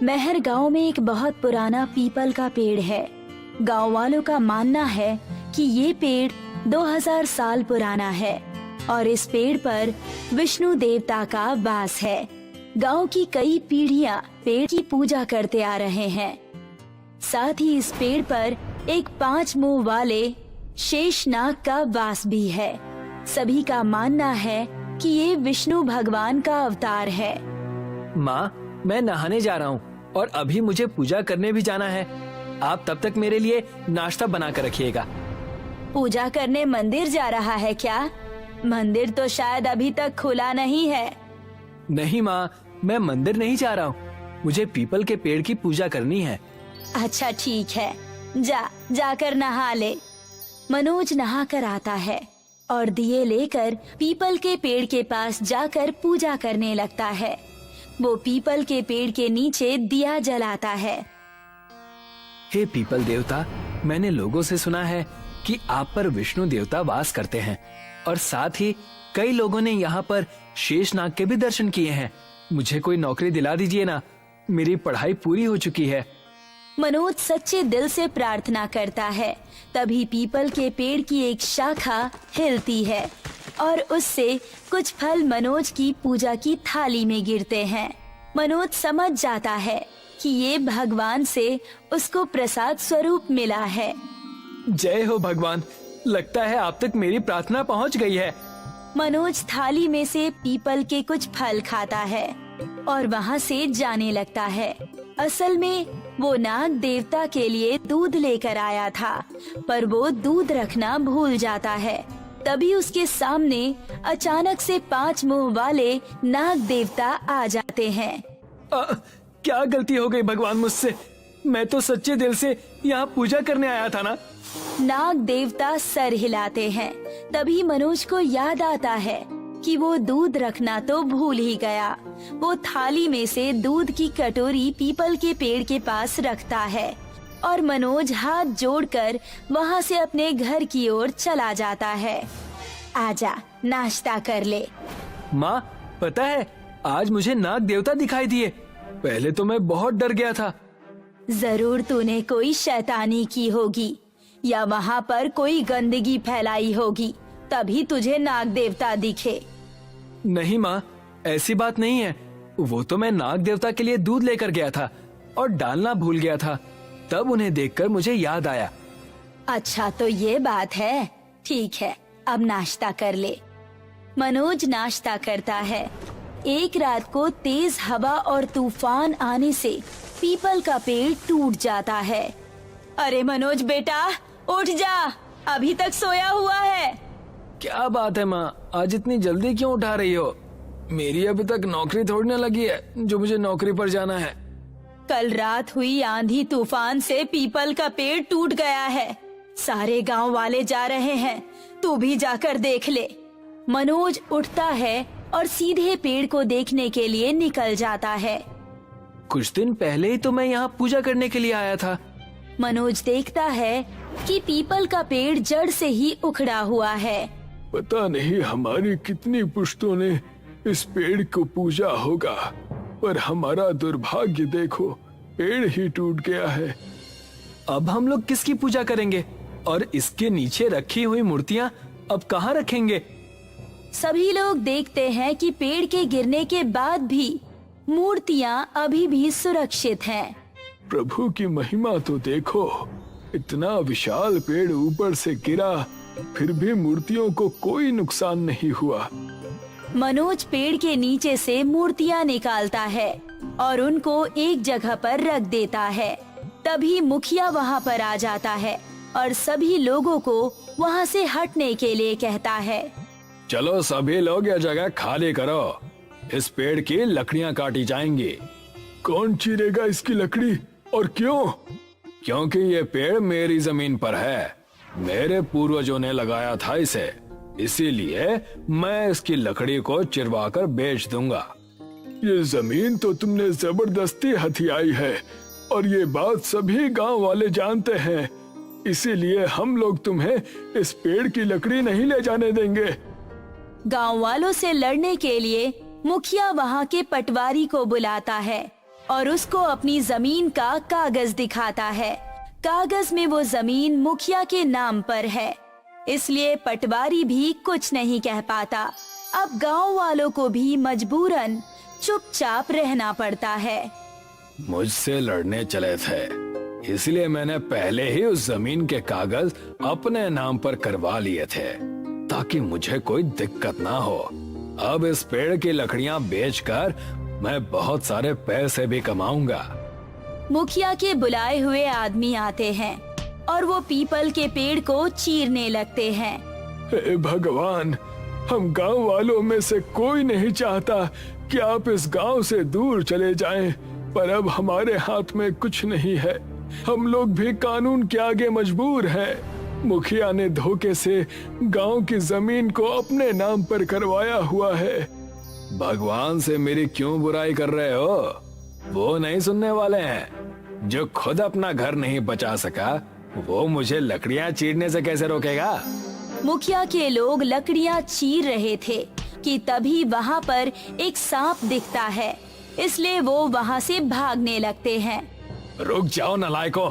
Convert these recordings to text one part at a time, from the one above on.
महर गांव में एक बहुत पुराना पीपल का पेड़ है। गांव वालों का मानना है कि ये पेड़ 2000 साल पुराना है और इस पेड़ पर विष्णु देवता का वास है। गांव की कई पीढ़ियां पेड़ की पूजा करते आ रहे हैं। साथ ही इस पेड़ पर एक 5 मुंह वाले शेषनाग का वास भी है। सभी का मानना है कि ये विष्णु भगवान का अवतार है। माँ, मैं नहाने जा रहा हूँ और अभी मुझे पूजा करने भी जाना है। आप तब तक मेरे लिए नाश्ता बना कर रखिएगा। पूजा करने मंदिर जा रहा है क्या? मंदिर तो शायद अभी तक खुला नहीं है। नहीं माँ, मैं मंदिर नहीं जा रहा हूँ। मुझे पीपल के पेड़ की पूजा करनी है। अच्छा ठीक है, जाकर नहा ले। मनोज नहा कर आता है और दिए लेकर पीपल के पेड़ के पास जाकर पूजा करने लगता है। वो पीपल के पेड़ के नीचे दिया जलाता है। हे पीपल देवता, मैंने लोगों से सुना है कि आप पर विष्णु देवता वास करते हैं और साथ ही कई लोगों ने यहाँ पर शेषनाग के भी दर्शन किए हैं। मुझे कोई नौकरी दिला दीजिए ना, मेरी पढ़ाई पूरी हो चुकी है। मनोज सच्चे दिल से प्रार्थना करता है। तभी पीपल के पेड़ की एक शाखा हिलती है और उससे कुछ फल मनोज की पूजा की थाली में गिरते हैं। मनोज समझ जाता है कि ये भगवान से उसको प्रसाद स्वरूप मिला है। जय हो भगवान, लगता है आप तक मेरी प्रार्थना पहुँच गई है। मनोज थाली में से पीपल के कुछ फल खाता है और वहाँ से जाने लगता है। असल में वो नाग देवता के लिए दूध लेकर आया था, पर वो दूध रखना भूल जाता है। तभी उसके सामने अचानक से 5 मुंह वाले नाग देवता आ जाते हैं। क्या गलती हो गई भगवान मुझसे? मैं तो सच्चे दिल से यहाँ पूजा करने आया था ना। नाग देवता सर हिलाते हैं। तभी मनोज को याद आता है कि वो दूध रखना तो भूल ही गया। वो थाली में से दूध की कटोरी पीपल के पेड़ के पास रखता है और मनोज हाथ जोड़कर वहाँ से अपने घर की ओर चला जाता है। आजा, नाश्ता कर ले। माँ, पता है आज मुझे नाग देवता दिखाई दिए। पहले तो मैं बहुत डर गया था। जरूर तूने कोई शैतानी की होगी या वहाँ पर कोई गंदगी फैलाई होगी, तभी तुझे नाग देवता दिखे। नहीं माँ, ऐसी बात नहीं है। वो तो मैं नाग देवता के लिए दूध लेकर गया था और डालना भूल गया था, तब उन्हें देखकर मुझे याद आया। अच्छा तो ये बात है, ठीक है, अब नाश्ता कर ले। मनोज नाश्ता करता है। एक रात को तेज हवा और तूफान आने से पीपल का पेड़ टूट जाता है। अरे मनोज बेटा, उठ जा, अभी तक सोया हुआ है। क्या बात है माँ, आज इतनी जल्दी क्यों उठा रही हो? मेरी अभी तक नौकरी थोड़ी ना लगी है जो मुझे नौकरी पर जाना है। कल रात हुई आंधी तूफान से पीपल का पेड़ टूट गया है। सारे गांव वाले जा रहे हैं, तू भी जाकर देख ले। मनोज उठता है और सीधे पेड़ को देखने के लिए निकल जाता है। कुछ दिन पहले ही तो मैं यहाँ पूजा करने के लिए आया था। मनोज देखता है कि पीपल का पेड़ जड़ से ही उखड़ा हुआ है। पता नहीं हमारी कितनी पुश्तों ने इस पेड़ को पूजा होगा, पर हमारा दुर्भाग्य देखो, पेड़ ही टूट गया है। अब हम लोग किसकी पूजा करेंगे और इसके नीचे रखी हुई मूर्तियाँ अब कहाँ रखेंगे? सभी लोग देखते हैं कि पेड़ के गिरने के बाद भी मूर्तियाँ अभी भी सुरक्षित हैं। प्रभु की महिमा तो देखो, इतना विशाल पेड़ ऊपर से गिरा, फिर भी मूर्तियों को कोई नुकसान नहीं हुआ। मनोज पेड़ के नीचे से मूर्तियाँ निकालता है और उनको एक जगह पर रख देता है। तभी मुखिया वहाँ पर आ जाता है और सभी लोगों को वहाँ से हटने के लिए कहता है। चलो सभी लोग यह जगह खाली करो, इस पेड़ की लकड़ियाँ काटी जाएंगी। कौन चीरेगा इसकी लकड़ी और क्यों? क्योंकि ये पेड़ मेरी जमीन पर है, मेरे पूर्वजों ने लगाया था इसे, इसीलिए मैं इसकी लकड़ी को चिरवाकर बेच दूंगा। ये जमीन तो तुमने जबरदस्ती हथियाई है और ये बात सभी गांव वाले जानते हैं, इसीलिए हम लोग तुम्हें इस पेड़ की लकड़ी नहीं ले जाने देंगे। गांव वालों से लड़ने के लिए मुखिया वहाँ के पटवारी को बुलाता है और उसको अपनी जमीन का कागज दिखाता है। कागज में वो जमीन मुखिया के नाम पर है, इसलिए पटवारी भी कुछ नहीं कह पाता। अब गांव वालों को भी मजबूरन चुपचाप रहना पड़ता है। मुझसे लड़ने चले थे, इसलिए मैंने पहले ही उस जमीन के कागज अपने नाम पर करवा लिए थे ताकि मुझे कोई दिक्कत ना हो। अब इस पेड़ की लकड़ियां बेचकर मैं बहुत सारे पैसे भी कमाऊंगा। मुखिया के बुलाए हुए आदमी आते हैं और वो पीपल के पेड़ को चीरने लगते हैं। हे भगवान, हम गांव वालों में से कोई नहीं चाहता कि आप इस गांव से दूर चले जाएं, पर अब हमारे हाथ में कुछ नहीं है। हम लोग भी कानून के आगे मजबूर हैं। मुखिया ने धोखे से गांव की जमीन को अपने नाम पर करवाया हुआ है। भगवान से मेरी क्यों बुराई कर रहे हो? वो नहीं सुनने वाले हैं। जो खुद अपना घर नहीं बचा सका, वो मुझे लकड़ियां चीरने से कैसे रोकेगा? मुखिया के लोग लकड़ियां चीर रहे थे कि तभी वहाँ पर एक सांप दिखता है, इसलिए वो वहाँ से भागने लगते हैं। रुक जाओ नालायकों,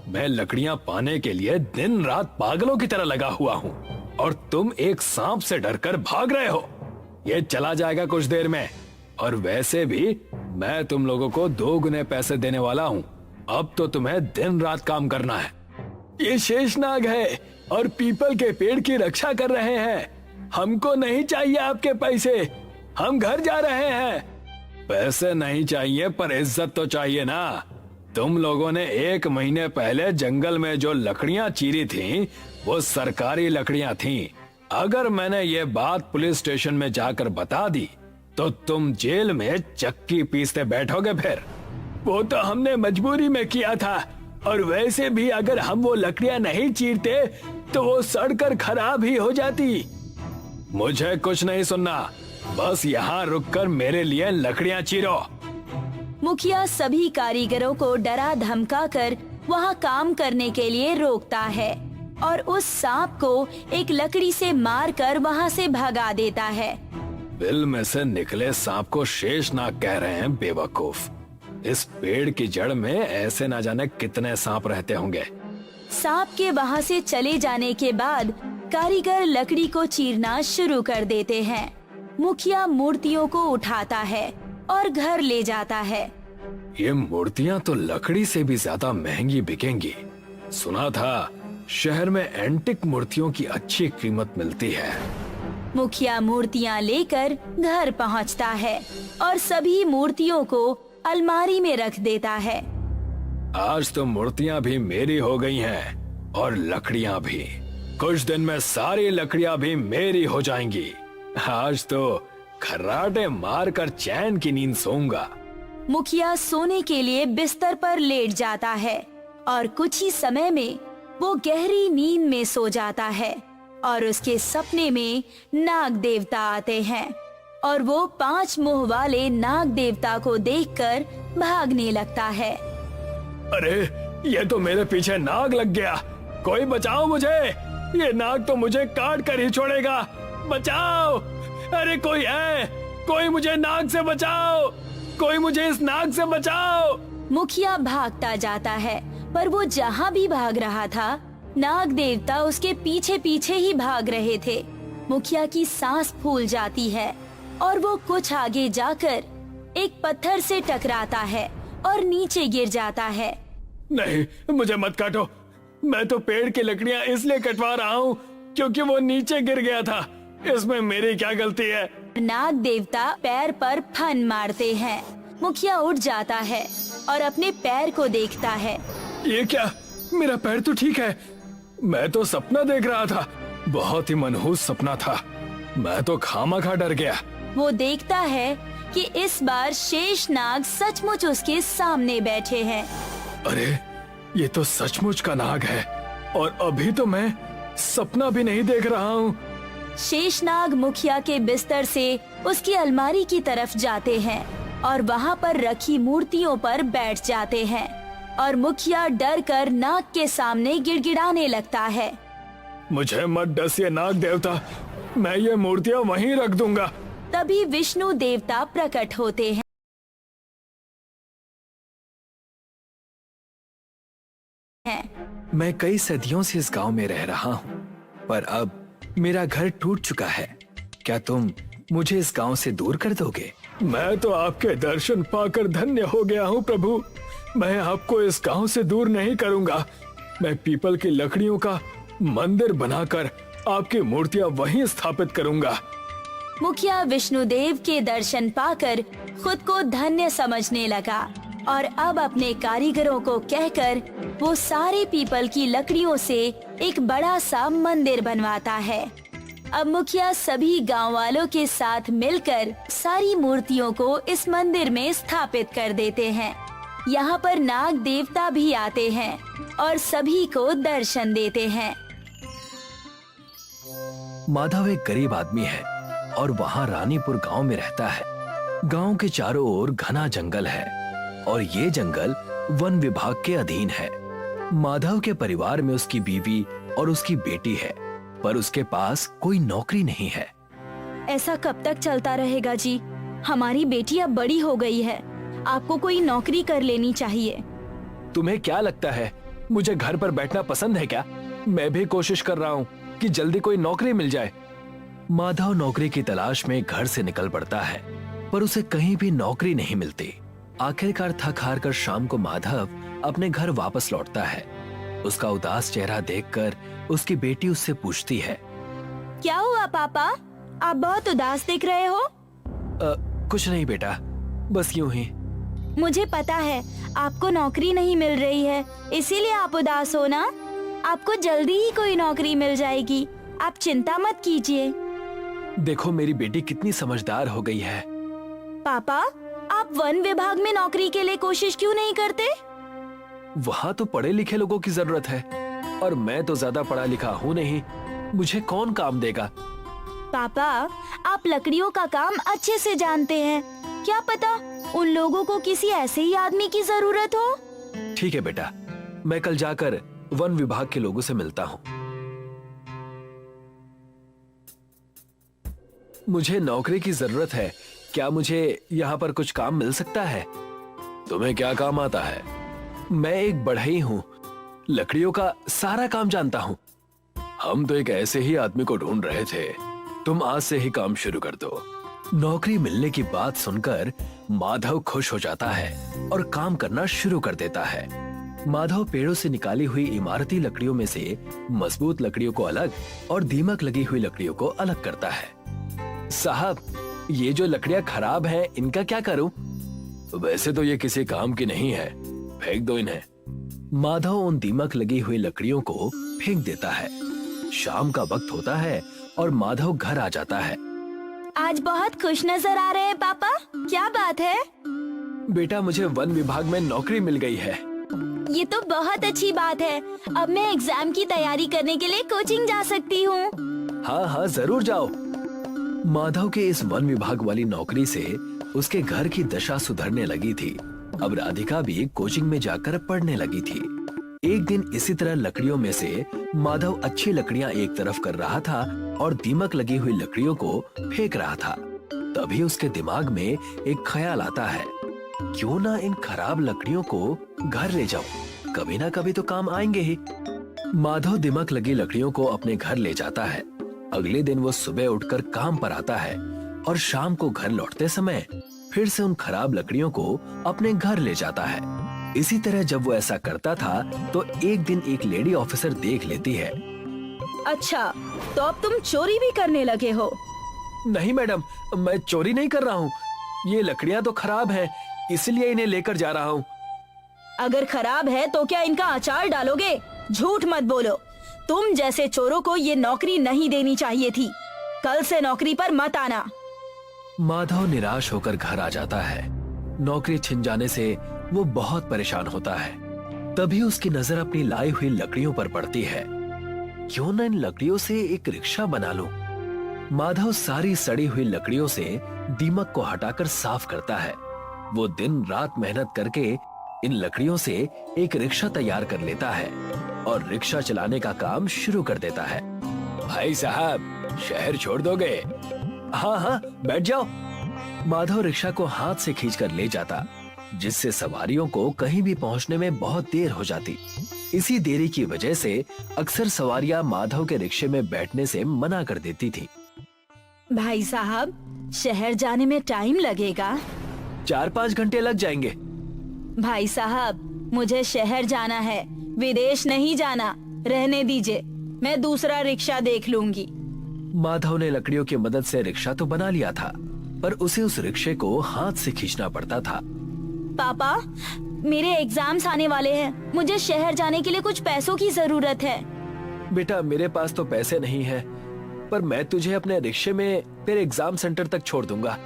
मैं लकड़ियां पाने के लिए दिन रात पागलों की तरह लगा हुआ हूँ और तुम एक सांप से डरकर भाग रहे हो। ये चला जाएगा कुछ देर में, और वैसे भी मैं तुम लोगों को 2 गुने पैसे देने वाला हूँ। अब तो तुम्हें दिन रात काम करना है। ये शेषनाग है और पीपल के पेड़ की रक्षा कर रहे हैं। हमको नहीं चाहिए आपके पैसे, हम घर जा रहे हैं। पैसे नहीं चाहिए पर इज्जत तो चाहिए ना। तुम लोगों ने 1 महीने पहले जंगल में जो लकड़ियां चीरी थीं, वो सरकारी लकड़ियां थीं। अगर मैंने ये बात पुलिस स्टेशन में जाकर बता दी तो तुम जेल में चक्की पीसते बैठोगे फिर। वो तो हमने मजबूरी में किया था, और वैसे भी अगर हम वो लकड़ियां नहीं चीरते तो वो सड़कर खराब ही हो जाती। मुझे कुछ नहीं सुनना, बस यहाँ रुककर मेरे लिए लकड़ियां चीरो। मुखिया सभी कारीगरों को डरा धमका कर वहाँ काम करने के लिए रोकता है और उस सांप को एक लकड़ी से मारकर वहाँ से भगा देता है। बिल में से निकले सांप को शेषनाग कह रहे हैं बेवकूफ। इस पेड़ की जड़ में ऐसे ना जाने कितने सांप रहते होंगे। सांप के वहाँ से चले जाने के बाद कारीगर लकड़ी को चीरना शुरू कर देते हैं। मुखिया मूर्तियों को उठाता है और घर ले जाता है। ये मूर्तियां तो लकड़ी से भी ज्यादा महंगी बिकेंगी। सुना था शहर में एंटिक मूर्तियों की अच्छी कीमत मिलती है। मुखिया मूर्तियाँ लेकर घर पहुँचता है और सभी मूर्तियों को अलमारी में रख देता है। आज तो मूर्तियां भी मेरी हो गई हैं और लकड़ियां भी। कुछ दिन में सारी लकड़ियां भी मेरी हो जाएंगी। आज तो खर्राटे मारकर चैन की नींद सोऊंगा। मुखिया सोने के लिए बिस्तर पर लेट जाता है और कुछ ही समय में वो गहरी नींद में सो जाता है और उसके सपने में नाग देवता आते हैं और वो 5 मुंह वाले नाग देवता को देखकर भागने लगता है। अरे ये तो मेरे पीछे नाग लग गया, कोई बचाओ मुझे। ये नाग तो मुझे काट कर ही छोड़ेगा। बचाओ, अरे कोई है, कोई मुझे नाग से बचाओ, कोई मुझे इस नाग से बचाओ। मुखिया भागता जाता है, पर वो जहाँ भी भाग रहा था नाग देवता उसके पीछे पीछे ही भाग रहे थे। मुखिया की सांस फूल जाती है और वो कुछ आगे जाकर एक पत्थर से टकराता है और नीचे गिर जाता है। नहीं, मुझे मत काटो। मैं तो पेड़ की लकड़ियां इसलिए कटवा रहा हूँ क्योंकि वो नीचे गिर गया था। इसमें मेरी क्या गलती है? नाग देवता पैर पर फन मारते हैं। मुखिया उठ जाता है और अपने पैर को देखता है। ये क्या? मेरा पैर तो ठीक है। मैं तो सपना देख रहा था, बहुत ही मनहूस सपना था। मैं तो खामखा डर गया। वो देखता है कि इस बार शेषनाग सचमुच उसके सामने बैठे हैं। अरे ये तो सचमुच का नाग है और अभी तो मैं सपना भी नहीं देख रहा हूँ। शेषनाग मुखिया के बिस्तर से उसकी अलमारी की तरफ जाते हैं और वहाँ पर रखी मूर्तियों पर बैठ जाते हैं और मुखिया डर कर नाग के सामने गिड़गिड़ाने लगता है। मुझे मत डसिए नाग देवता, मैं ये मूर्तियाँ वहीं रख दूंगा। तभी विष्णु देवता प्रकट होते हैं। मैं कई सदियों से इस गांव में रह रहा हूँ, पर अब मेरा घर टूट चुका है। क्या तुम मुझे इस गांव से दूर कर दोगे? मैं तो आपके दर्शन पाकर धन्य हो गया हूँ प्रभु। मैं आपको इस गांव से दूर नहीं करूंगा। मैं पीपल की लकड़ियों का मंदिर बनाकर आपकी मूर्तियां वहीं स्थापित करूंगा। मुखिया विष्णुदेव के दर्शन पाकर खुद को धन्य समझने लगा और अब अपने कारीगरों को कहकर वो सारे पीपल की लकड़ियों से एक बड़ा सा मंदिर बनवाता है। अब मुखिया सभी गांव वालों के साथ मिलकर सारी मूर्तियों को इस मंदिर में स्थापित कर देते हैं। यहाँ पर नाग देवता भी आते हैं और सभी को दर्शन देते हैं। माधव एक गरीब आदमी है और वहाँ रानीपुर गांव में रहता है। गांव के चारों ओर घना जंगल है और ये जंगल वन विभाग के अधीन है। माधव के परिवार में उसकी बीवी और उसकी बेटी है, पर उसके पास कोई नौकरी नहीं है। ऐसा कब तक चलता रहेगा जी? हमारी बेटी अब बड़ी हो गई है, आपको कोई नौकरी कर लेनी चाहिए। तुम्हें क्या लगता है मुझे घर पर बैठना पसंद है क्या? मैं भी कोशिश कर रहा हूँ कि जल्दी कोई नौकरी मिल जाए। माधव नौकरी की तलाश में घर से निकल पड़ता है, पर उसे कहीं भी नौकरी नहीं मिलती। आखिरकार थक हार कर शाम को माधव अपने घर वापस लौटता है। उसका उदास चेहरा देखकर उसकी बेटी उससे पूछती है, क्या हुआ पापा, आप बहुत उदास दिख रहे हो? कुछ नहीं बेटा, बस यूं ही। मुझे पता है आपको नौकरी नहीं मिल रही है, इसीलिए आप उदास हो ना। आपको जल्दी ही कोई नौकरी मिल जाएगी, आप चिंता मत कीजिए। देखो मेरी बेटी कितनी समझदार हो गई है। पापा, आप वन विभाग में नौकरी के लिए कोशिश क्यों नहीं करते? वहाँ तो पढ़े लिखे लोगों की जरूरत है और मैं तो ज्यादा पढ़ा लिखा हूँ नहीं, मुझे कौन काम देगा? पापा, आप लकड़ियों का काम अच्छे से जानते हैं, क्या पता उन लोगों को किसी ऐसे ही आदमी की जरूरत हो। ठीक है बेटा, मैं कल जाकर वन विभाग के लोगों से मिलता हूँ। मुझे नौकरी की जरूरत है, क्या मुझे यहाँ पर कुछ काम मिल सकता है? तुम्हें क्या काम आता है? मैं एक बढ़ई हूँ, लकड़ियों का सारा काम जानता हूँ। हम तो एक ऐसे ही आदमी को ढूंढ रहे थे, तुम आज से ही काम शुरू कर दो। नौकरी मिलने की बात सुनकर माधव खुश हो जाता है और काम करना शुरू कर देता है। माधव पेड़ों से निकाली हुई इमारती लकड़ियों में से मजबूत लकड़ियों को अलग और दीमक लगी हुई लकड़ियों को अलग करता है। साहब, ये जो लकड़ियां खराब हैं, इनका क्या करूं? वैसे तो ये किसी काम की नहीं है, फेंक दो इन्हें। माधव उन दीमक लगी हुई लकड़ियों को फेंक देता है। शाम का वक्त होता है और माधव घर आ जाता है। आज बहुत खुश नजर आ रहे हैं पापा, क्या बात है? बेटा, मुझे वन विभाग में नौकरी मिल गई है। ये तो बहुत अच्छी बात है, अब मैं एग्जाम की तैयारी करने के लिए कोचिंग जा सकती हूँ। हाँ हाँ, जरूर जाओ। माधव के इस वन विभाग वाली नौकरी से उसके घर की दशा सुधरने लगी थी। अब राधिका भी कोचिंग में जाकर पढ़ने लगी थी। एक दिन इसी तरह लकड़ियों में से माधव अच्छी लकड़ियां एक तरफ कर रहा था और दीमक लगी हुई लकड़ियों को फेंक रहा था। तभी उसके दिमाग में एक ख्याल आता है, क्यों ना इन खराब लकड़ियों को घर ले जाऊं, कभी ना कभी तो काम आएंगे ही। माधव दीमक लगी लकड़ियों को अपने घर ले जाता है। अगले दिन वो सुबह उठकर काम पर आता है और शाम को घर लौटते समय फिर से उन खराब लकड़ियों को अपने घर ले जाता है। इसी तरह जब वो ऐसा करता था तो एक दिन एक लेडी ऑफिसर देख लेती है। अच्छा, तो अब तुम चोरी भी करने लगे हो? नहीं मैडम, मैं चोरी नहीं कर रहा हूँ, ये लकड़ियाँ तो खराब हैं, इसलिए इन्हें लेकर जा रहा हूँ। अगर खराब है तो क्या इनका अचार डालोगे? झूठ मत बोलो, तुम जैसे चोरों को ये नौकरी नहीं देनी चाहिए थी। कल से नौकरी पर मत आना। माधव निराश होकर घर आ जाता है। नौकरी छिन जाने से वो बहुत परेशान होता है। तभी उसकी नजर अपनी लाई हुई लकड़ियों पर पड़ती है। क्यों न इन लकड़ियों से एक रिक्शा बना लूं? माधव सारी सड़ी हुई लकड़ियों से दीमक को हटाकर साफ करता है। वो दिन रात मेहनत करके इन लकड़ियों से एक रिक्शा तैयार कर लेता है और रिक्शा चलाने का काम शुरू कर देता है। भाई साहब, शहर छोड़ दोगे? हाँ हाँ, बैठ जाओ। माधव रिक्शा को हाथ से खींचकर ले जाता जिससे सवारियों को कहीं भी पहुंचने में बहुत देर हो जाती। इसी देरी की वजह से अक्सर सवारियां माधव के रिक्शे में बैठने से मना कर देती थी। भाई साहब, शहर जाने में टाइम लगेगा। 4-5 घंटे लग जाएंगे। भाई साहब, मुझे शहर जाना है, विदेश नहीं जाना। रहने दीजिए, मैं दूसरा रिक्शा देख लूंगी। माधव ने लकड़ियों की मदद से रिक्शा तो बना लिया था, पर उसे उस रिक्शे को हाथ से खींचना पड़ता था। पापा, मेरे एग्जाम्स आने वाले हैं, मुझे शहर जाने के लिए कुछ पैसों की जरूरत है। बेटा, मेरे पास तो पैसे नहीं हैं, पर मैं तुझे अपने रिक्शे में तेरे एग्जाम सेंटर तक छोड़ दूंगा।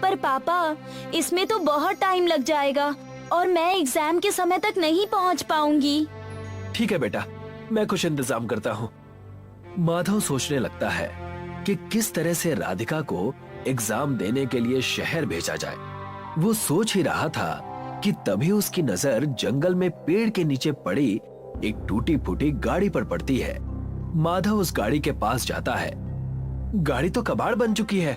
पर पापा, इसमें तो बहुत टाइम लग जाएगा और मैं एग्जाम के समय तक नहीं पहुंच पाऊंगी। ठीक है बेटा, मैं कुछ इंतजाम करता हूँ। माधव सोचने लगता है कि किस तरह से राधिका को एग्जाम देने के लिए शहर भेजा जाए। वो सोच ही रहा था कि तभी उसकी नजर जंगल में पेड़ के नीचे पड़ी एक टूटी फूटी गाड़ी पर पड़ती है। माधव उस गाड़ी के पास जाता है। गाड़ी तो कबाड़ बन चुकी है,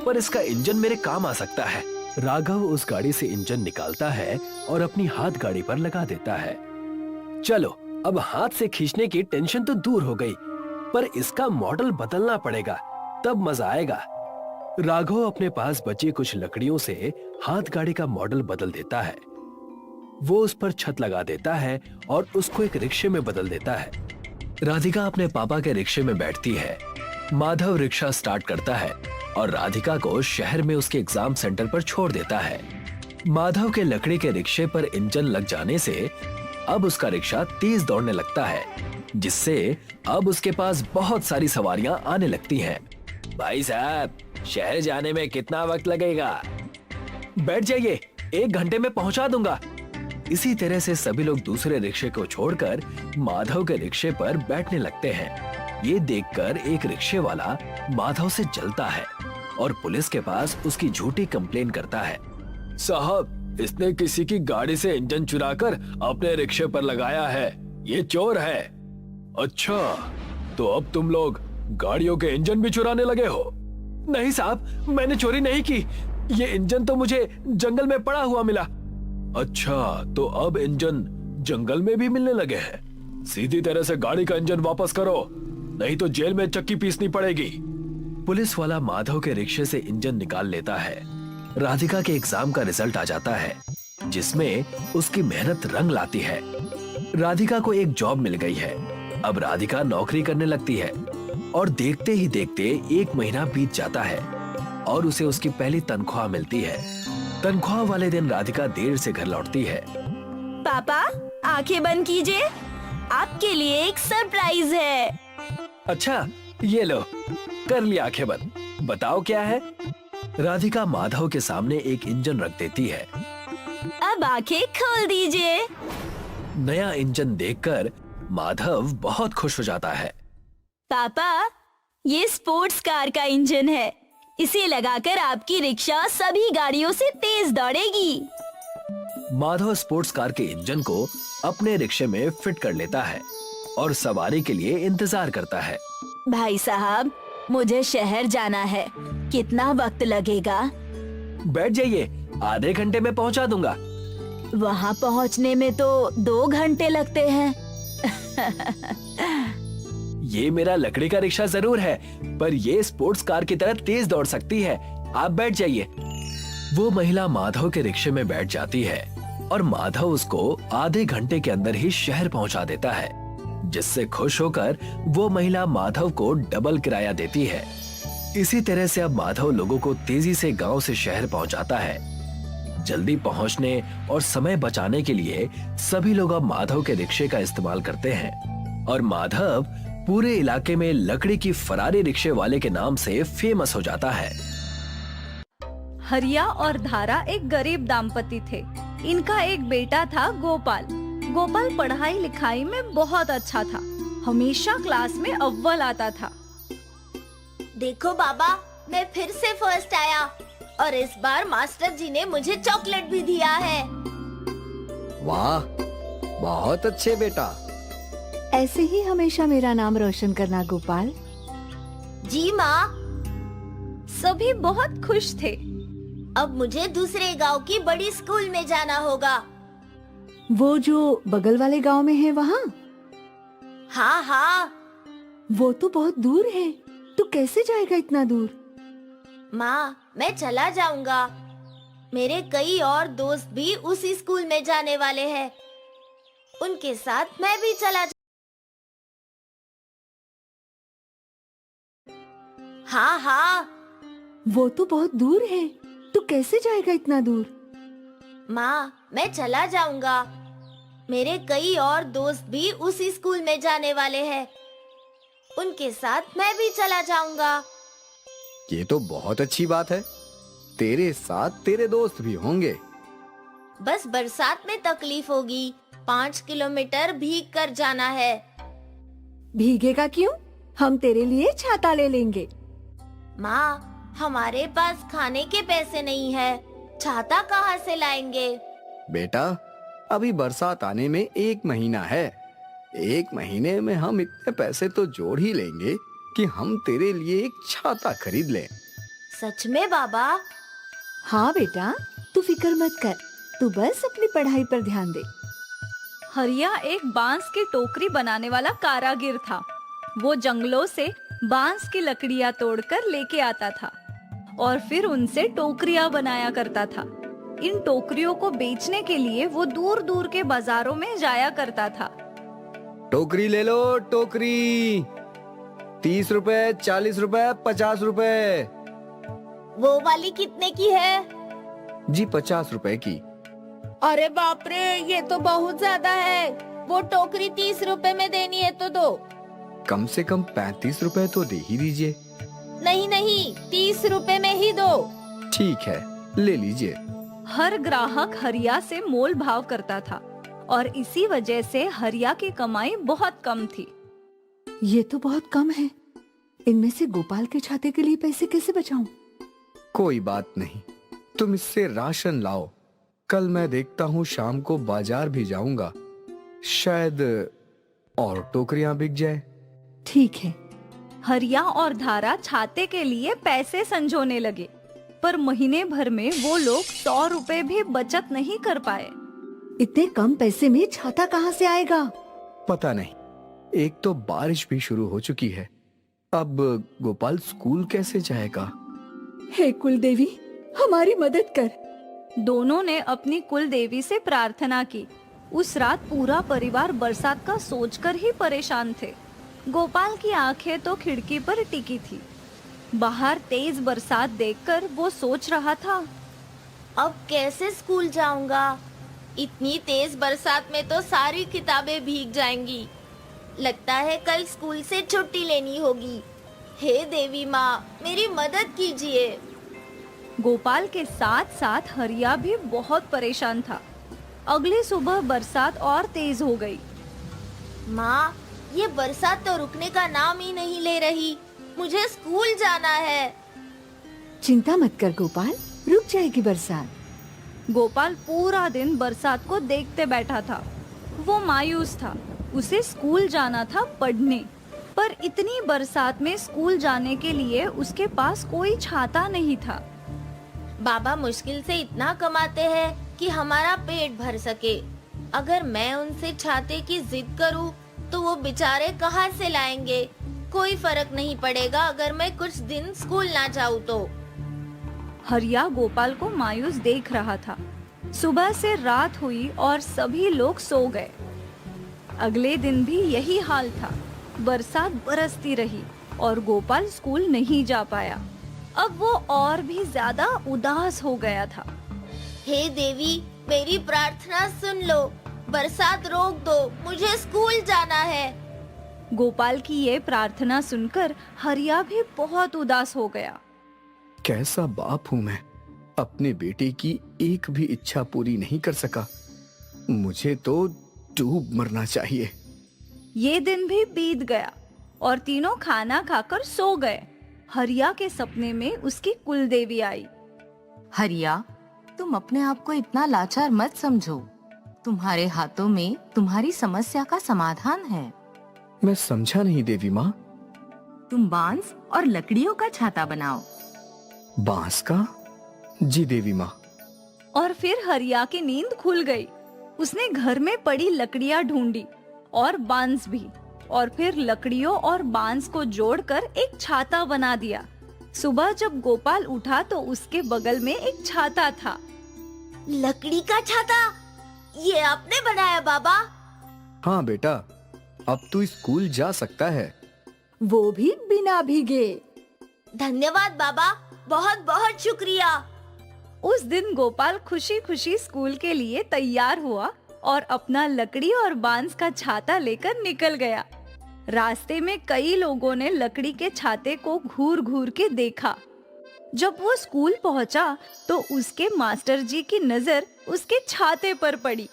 पर इसका इंजन मेरे काम आ सकता है। राघव उस गाड़ी से इंजन निकालता है और अपनी हाथ गाड़ी पर लगा देता है। चलो, अब हाथ से खींचने की टेंशन तो दूर हो गई, पर इसका मॉडल बदलना पड़ेगा, तब मजा आएगा। राघव अपने पास बची कुछ लकड़ियों से हाथ गाड़ी का मॉडल बदल देता है। वो उस पर छत लगा देता है और उसको एक रिक्शे में बदल देता है। राधिका अपने पापा के रिक्शे में बैठती है। माधव रिक्शा स्टार्ट करता है और राधिका को शहर में उसके एग्जाम सेंटर पर छोड़ देता है। माधव के लकड़ी के रिक्शे पर इंजन लग जाने से अब उसका रिक्शा तेज दौड़ने लगता है, जिससे अब उसके पास बहुत सारी सवारियां आने लगती हैं। भाई साहब, शहर जाने में कितना वक्त लगेगा? बैठ जाइए, 1 घंटे में पहुंचा दूंगा। इसी तरह से सभी लोग दूसरे रिक्शे को छोड़कर माधव के रिक्शे पर बैठने लगते हैं। ये देखकर एक रिक्शे वाला माधव से जलता है और पुलिस के पास उसकी झूठी कंप्लेन करता है। साहब, इसने किसी की गाड़ी से इंजन चुराकर अपने रिक्शे पर लगाया है, ये चोर है। अच्छा, तो अब तुम लोग गाड़ियों के इंजन भी चुराने लगे हो? नहीं साहब, मैंने चोरी नहीं की, ये इंजन तो मुझे जंगल में पड़ा हुआ मिला। अच्छा, तो अब इंजन जंगल में भी मिलने लगे हैं। सीधी तरह से गाड़ी का इंजन वापस करो, नहीं तो जेल में चक्की पीसनी पड़ेगी। पुलिस वाला माधव के रिक्शे से इंजन निकाल लेता है। राधिका के एग्जाम का रिजल्ट आ जाता है, जिसमें उसकी मेहनत रंग लाती है। राधिका को एक जॉब मिल गई है। अब राधिका नौकरी करने लगती है और देखते ही देखते 1 महीना बीत जाता है और उसे उसकी पहली तनख्वाह मिलती है। तनख्वाह वाले दिन राधिका देर से घर लौटती है। पापा, आंखें बंद कीजिए, आपके लिए एक सरप्राइज है। अच्छा, ये लो, कर लिया आंखें बंद। बताओ क्या है? राधिका माधव के सामने एक इंजन रख देती है। अब आंखें खोल दीजिए। नया इंजन देखकर माधव बहुत खुश हो जाता है। पापा, ये स्पोर्ट्स कार का इंजन है, इसे लगाकर आपकी रिक्शा सभी गाड़ियों से तेज दौड़ेगी। माधव स्पोर्ट्स कार के इंजन को अपने रिक्शे में फिट कर लेता है और सवारी के लिए इंतजार करता है। भाई साहब, मुझे शहर जाना है, कितना वक्त लगेगा? बैठ जाइए, आधे घंटे में पहुंचा दूंगा। वहाँ पहुँचने में तो 2 घंटे लगते हैं। ये मेरा लकड़ी का रिक्शा जरूर है, पर ये स्पोर्ट्स कार की तरह तेज दौड़ सकती है। आप बैठ जाइए। वो महिला माधव के रिक्शे में बैठ जाती है और माधव उसको आधे घंटे के अंदर ही शहर पहुंचा देता है, जिससे खुश होकर वो महिला माधव को डबल किराया देती है। इसी तरह से अब माधव लोगों को तेजी से गांव से शहर पहुंचाता है। जल्दी पहुंचने और समय बचाने के लिए सभी लोग अब माधव के रिक्शे का इस्तेमाल करते हैं और माधव पूरे इलाके में लकड़ी की फरारी रिक्शे वाले के नाम से फेमस हो जाता है। हरिया और धारा एक गरीब दाम्पति थे। इनका एक बेटा था गोपाल। गोपाल पढ़ाई लिखाई में बहुत अच्छा था, हमेशा क्लास में अव्वल आता था। देखो बाबा, मैं फिर से फर्स्ट आया और इस बार मास्टर जी ने मुझे चॉकलेट भी दिया है। वाह, बहुत अच्छे बेटा। ऐसे ही हमेशा मेरा नाम रोशन करना गोपाल। जी माँ। सभी बहुत खुश थे। अब मुझे दूसरे गांव की बड़ी स्कूल में जाना होगा। वो जो बगल वाले गांव में है वहाँ? हाँ हाँ। वो तो बहुत दूर है, तू कैसे जाएगा इतना दूर? माँ, मैं चला जाऊंगा। मेरे कई और दोस्त भी उसी स्कूल में जाने वाले हैं। उनके साथ मैं भी चला हाँ हाँ। वो तो बहुत दूर है, तू कैसे जाएगा इतना दूर? माँ, मैं चला जाऊंगा। मेरे कई और दोस्त भी उसी स्कूल में जाने वाले हैं। उनके साथ मैं भी चला जाऊंगा। ये तो बहुत अच्छी बात है। तेरे साथ तेरे दोस्त भी होंगे। बस बरसात में तकलीफ होगी। 5 किलोमीटर भीग कर जाना है। भीगेगा क्यों? हम तेरे लिए छाता ले लेंगे। माँ, हमारे पास खाने के पैसे नहीं है। छाता कहाँ से लाएंगे? बेटा, अभी बरसात आने में 1 महीना है। 1 महीने में हम इतने पैसे तो जोड़ ही लेंगे कि हम तेरे लिए एक छाता खरीद लें। सच में बाबा? हाँ बेटा, तू फिक्र मत कर, तू बस अपनी पढ़ाई पर ध्यान दे। हरिया एक बांस की टोकरी बनाने वाला कारागिर था। वो जंगलों से बांस की लकड़ियां तोड़कर लेके आता था और फिर उनसे टोकरियां बनाया करता था। इन टोकरियों को बेचने के लिए वो दूर दूर के बाजारों में जाया करता था। टोकरी ले लो, टोकरी। 30 रुपए, 40 रुपए, 50 रुपए। वो वाली कितने की है? जी 50 रुपए की। अरे बाप रे, ये तो बहुत ज्यादा है। वो टोकरी 30 रुपए में देनी है तो दो। कम से कम 35 रुपए तो दे ही दीजिए। नहीं नहीं, 30 रुपए में ही दो। ठीक है, ले लीजिए। हर ग्राहक हरिया से मोल भाव करता था और इसी वजह से हरिया की कमाई बहुत कम थी। ये तो बहुत कम है। इनमें से गोपाल के छाते के लिए पैसे कैसे बचाऊं? कोई बात नहीं, तुम इससे राशन लाओ। कल मैं देखता हूँ, शाम को बाजार भी जाऊंगा। शायद और टोकरियां बिक जाए। ठीक है। हरिया और धारा छाते के लिए पैसे संजोने लगे, पर महीने भर में वो लोग 100 रुपए भी बचत नहीं कर पाए। इतने कम पैसे में छाता कहाँ से आएगा? पता नहीं। एक तो बारिश भी शुरू हो चुकी है। अब गोपाल स्कूल कैसे जाएगा? हे कुलदेवी, हमारी मदद कर। दोनों ने अपनी कुल देवी से प्रार्थना की। उस रात पूरा परिवार बरसात का सोचकर ही परेशान थे। गोपाल की आंखें तो खिड़की पर टिकी थी। बाहर तेज बरसात देखकर वो सोच रहा था, अब कैसे स्कूल जाऊंगा? इतनी तेज बरसात में तो सारी किताबें भीग जाएंगी। लगता है कल स्कूल से छुट्टी लेनी होगी। हे देवी माँ, मेरी मदद कीजिए। गोपाल के साथ साथ हरिया भी बहुत परेशान था। अगली सुबह बरसात और तेज हो गई। माँ, ये बरसात तो रुकने का नाम ही नहीं ले रही। मुझे स्कूल जाना है। चिंता मत कर गोपाल, रुक जाएगी बरसात। गोपाल पूरा दिन बरसात को देखते बैठा था। वो मायूस था। उसे स्कूल जाना था पढ़ने, पर इतनी बरसात में स्कूल जाने के लिए उसके पास कोई छाता नहीं था। बाबा मुश्किल से इतना कमाते हैं कि हमारा पेट भर सके। अगर मैं उनसे छाते की जिद करूं, तो वो बेचारे कहाँ से लाएंगे? कोई फर्क नहीं पड़ेगा अगर मैं कुछ दिन स्कूल ना जाऊं तो। हरिया गोपाल को मायूस देख रहा था। सुबह से रात हुई और सभी लोग सो गए। अगले दिन भी यही हाल था। बरसात बरसती रही और गोपाल स्कूल नहीं जा पाया। अब वो और भी ज्यादा उदास हो गया था। हे देवी, मेरी प्रार्थना सुन लो। बरसात रोक दो, मुझे स्कूल जाना है। गोपाल की ये प्रार्थना सुनकर हरिया भी बहुत उदास हो गया। कैसा बाप हूँ मैं, अपने बेटे की एक भी इच्छा पूरी नहीं कर सका। मुझे तो डूब मरना चाहिए। ये दिन भी बीत गया और तीनों खाना खाकर सो गए। हरिया के सपने में उसकी कुलदेवी आई। हरिया, तुम अपने आप को इतना लाचार मत समझो। तुम्हारे हाथों में तुम्हारी समस्या का समाधान है। मैं समझा नहीं देवी माँ। तुम बांस और लकड़ियों का छाता बनाओ। बांस का? जी देवी माँ। और फिर हरिया की नींद खुल गई। उसने घर में पड़ी लकड़ियां ढूंढी और बांस भी, और फिर लकड़ियों और बांस को जोड़कर एक छाता बना दिया। सुबह जब गोपाल उठा तो उसके बगल में एक छाता था। लकड़ी का छाता, ये आपने बनाया बाबा? हाँ बेटा, अब तू स्कूल जा सकता है। वो भी बिना भीगे। धन्यवाद बाबा, बहुत बहुत शुक्रिया। उस दिन गोपाल खुशी खुशी स्कूल के लिए तैयार हुआ और अपना लकड़ी और बांस का छाता लेकर निकल गया। रास्ते में कई लोगों ने लकड़ी के छाते को घूर घूर के देखा। जब वो स्कूल पहुंचा तो उसके मास्टर जी की नजर उसके छाते पर पड़ी।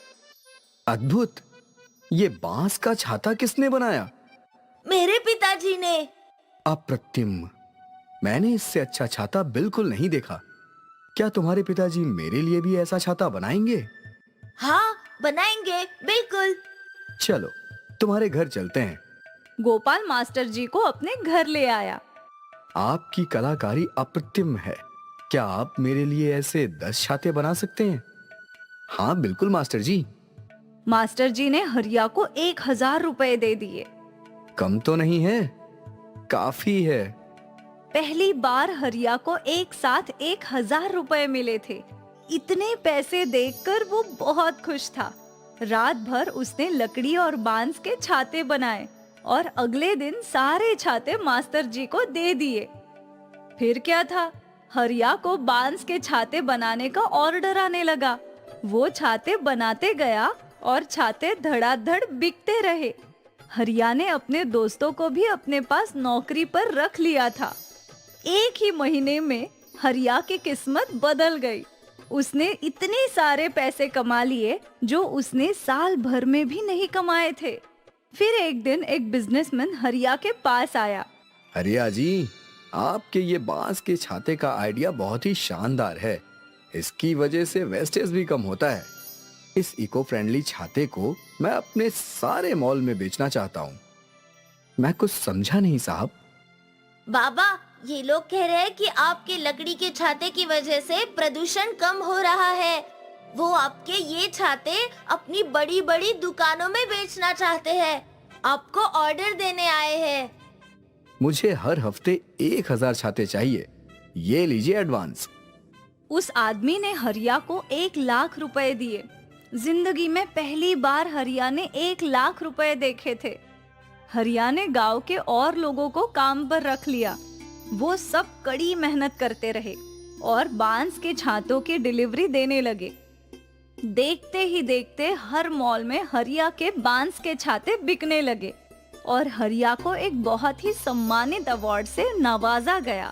अद्भुत! ये बांस का छाता किसने बनाया? मेरे पिताजी ने। अप्रतिम! मैंने इससे अच्छा छाता बिल्कुल नहीं देखा। क्या तुम्हारे पिताजी मेरे लिए भी ऐसा छाता बनाएंगे? हाँ, बनाएंगे, बिल्कुल। चलो, तुम्हारे घर चलते हैं। गोपाल मास्टर जी को अपने घर ले आया। आपकी कलाकारी अप्रतिम है। क्या आप मेरे लिए ऐसे 10 छाते बना सकते हैं? हाँ बिल्कुल मास्टर जी। मास्टर जी ने हरिया को 1000 रुपए दे दिए। कम तो नहीं है, काफी है। पहली बार हरिया को एक साथ 1000 रुपए मिले थे। इतने पैसे देखकर वो बहुत खुश था। रात भर उसने लकड़ी और बांस के छाते बनाए और अगले दिन सारे छाते मास्टर जी को दे दिए। फिर क्या था, हरिया को बांस के छाते बनाने का ऑर्डर आने लगा। वो छाते बनाते गया और छाते धड़ाधड़ बिकते रहे। हरिया ने अपने दोस्तों को भी अपने पास नौकरी पर रख लिया था। एक ही महीने में हरिया की किस्मत बदल गई। उसने इतने सारे पैसे कमा लिए जो उसने साल भर में भी नहीं कमाए थे। फिर एक दिन एक बिजनेसमैन हरिया के पास आया। हरिया जी, आपके ये बांस के छाते का आइडिया बहुत ही शानदार है। इसकी वजह से वेस्टेज भी कम होता है। इस इको फ्रेंडली छाते को मैं अपने सारे मॉल में बेचना चाहता हूँ। मैं कुछ समझा नहीं साहब। बाबा, ये लोग कह रहे हैं कि आपके लकड़ी के छाते की वजह से प्रदूषण कम हो रहा है। वो आपके ये छाते अपनी बड़ी बड़ी दुकानों में बेचना चाहते हैं। आपको ऑर्डर देने आए हैं। मुझे हर हफ्ते 1000 छाते चाहिए। ये लीजिए एडवांस। उस आदमी ने हरिया को 1,00,000 रुपए दिए। जिंदगी में पहली बार हरिया ने 1,00,000 रुपए देखे थे। हरिया ने गांव के और लोगों को काम पर रख लिया। वो सब कड़ी मेहनत करते रहे और बांस के छातों की डिलीवरी देने लगे। देखते ही देखते हर मॉल में हरिया के बांस के छाते बिकने लगे और हरिया को एक बहुत ही सम्मानित अवार्ड से नवाजा गया।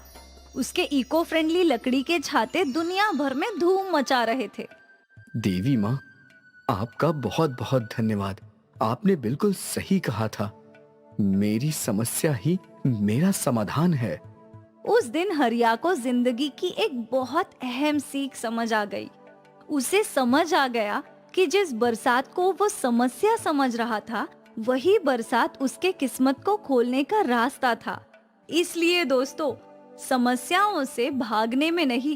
उसके इको फ्रेंडली लकड़ी के छाते दुनिया भर में धूम मचा रहे थे। देवी माँ, आपका बहुत बहुत धन्यवाद। आपने बिल्कुल सही कहा था। मेरी समस्या ही मेरा समाधान है। उस दिन हरिया को जिंदगी की एक बहुत अहम सीख समझ आ गई। उसे समझ आ गया कि जिस बरसात को वो समस्या समझ रहा था, वही बरसात उसके किस्मत को खोलने का रास्ता था। इसलिए दोस्तों, समस्याओं से भागने में नहीं